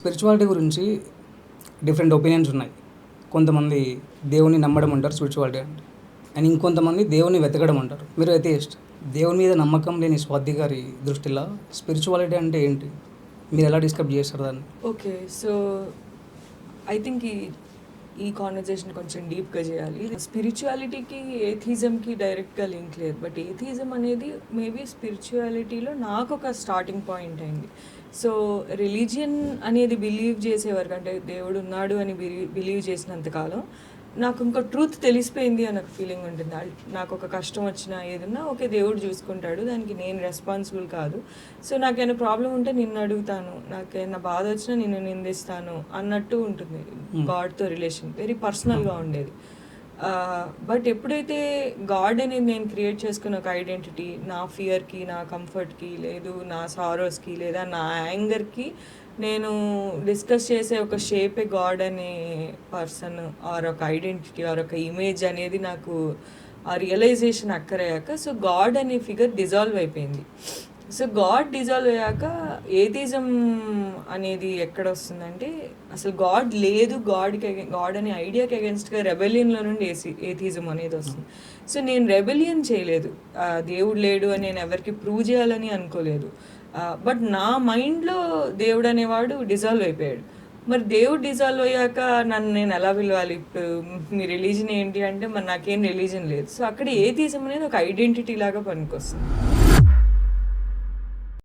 Spirituality గురించి different opinions ఉన్నాయి. కొంతమంది దేవుని నమ్మడం అంటారు స్పిరిచువాలిటీ అంటే, అండ్ ఇంకొంతమంది దేవుని వెతకడం అంటారు. మీరు ఎథియిస్ట్. దేవుని మీద నమ్మకం లేని స్వాతి గారి దృష్టిలో స్పిరిచువాలిటీ అంటే ఏంటి? మీరు ఎలా డిస్క్రైబ్ చేస్తారు దాన్ని? ఓకే. సో ఐ థింక్ ఈ కాన్వర్జేషన్ కొంచెం డీప్గా చేయాలి. స్పిరిచువాలిటీకి ఏథిజంకి డైరెక్ట్గా లింక్ లేదు, బట్ ఏథిజం అనేది మేబీ స్పిరిచువాలిటీలో నాకు ఒక స్టార్టింగ్ పాయింట్ అయింది. సో రిలీజియన్ అనేది బిలీవ్ చేసేవారు, అంటే దేవుడు ఉన్నాడు అని బిలీవ్ చేసినంతకాలం నాకు ఇంకా ట్రూత్ తెలిసిపోయింది అని ఒక ఫీలింగ్ ఉంటుంది. నాకు ఒక కష్టం వచ్చినా ఏదన్నా ఓకే దేవుడు చూసుకుంటాడు, దానికి నేను రెస్పాన్సిబుల్ కాదు. సో నాకేమైనా ప్రాబ్లం ఉంటే నిన్ను అడుగుతాను, నాకేమైనా బాధ వచ్చినా నిన్ను నిందిస్తాను అన్నట్టు ఉంటుంది. గాడ్తో రిలేషన్ వెరీ పర్సనల్గా ఉండేది. బట్ ఎప్పుడైతే గాడ్ అనేది నేను క్రియేట్ చేసుకున్న ఒక ఐడెంటిటీ, నా ఫియర్కి, నా కంఫర్ట్కి, లేదు నా సారోస్కి, లేదా నా యాంగర్కి నేను డిస్కస్ చేసే ఒక షేపే గాడ్ అనే పర్సన్ ఆర్ ఒక ఐడెంటిటీ ఆర్ ఒక ఇమేజ్ అనేది నాకు ఆ రియలైజేషన్ అక్కరయ్యాక సో గాడ్ అనే ఫిగర్ డిజాల్వ్ అయిపోయింది. సో గాడ్ డిజాల్వ్ అయ్యాక ఏథిజం అనేది ఎక్కడ వస్తుందంటే అసలు గాడ్ లేదు, గాడ్ అనే ఐడియాకి అగెన్స్ట్గా రెబెలియన్లో నుండి ఏథిజం అనేది వస్తుంది. సో నేను రెబెలియన్ చేయలేదు, దేవుడు లేడు అని నేను ఎవరికి ప్రూవ్ చేయాలని అనుకోలేదు. బట్ నా మైండ్లో దేవుడు అనేవాడు డిజాల్వ్ అయిపోయాడు. మరి దేవుడు డిజాల్వ్ అయ్యాక నన్ను నేను ఎలా పిలవాలి? ఇప్పుడు మీ రిలీజన్ ఏంటి అంటే మరి నాకేం రిలీజన్ లేదు. సో అక్కడ ఏథిజం అనేది ఒక ఐడెంటిటీ లాగా పనికొస్తుంది.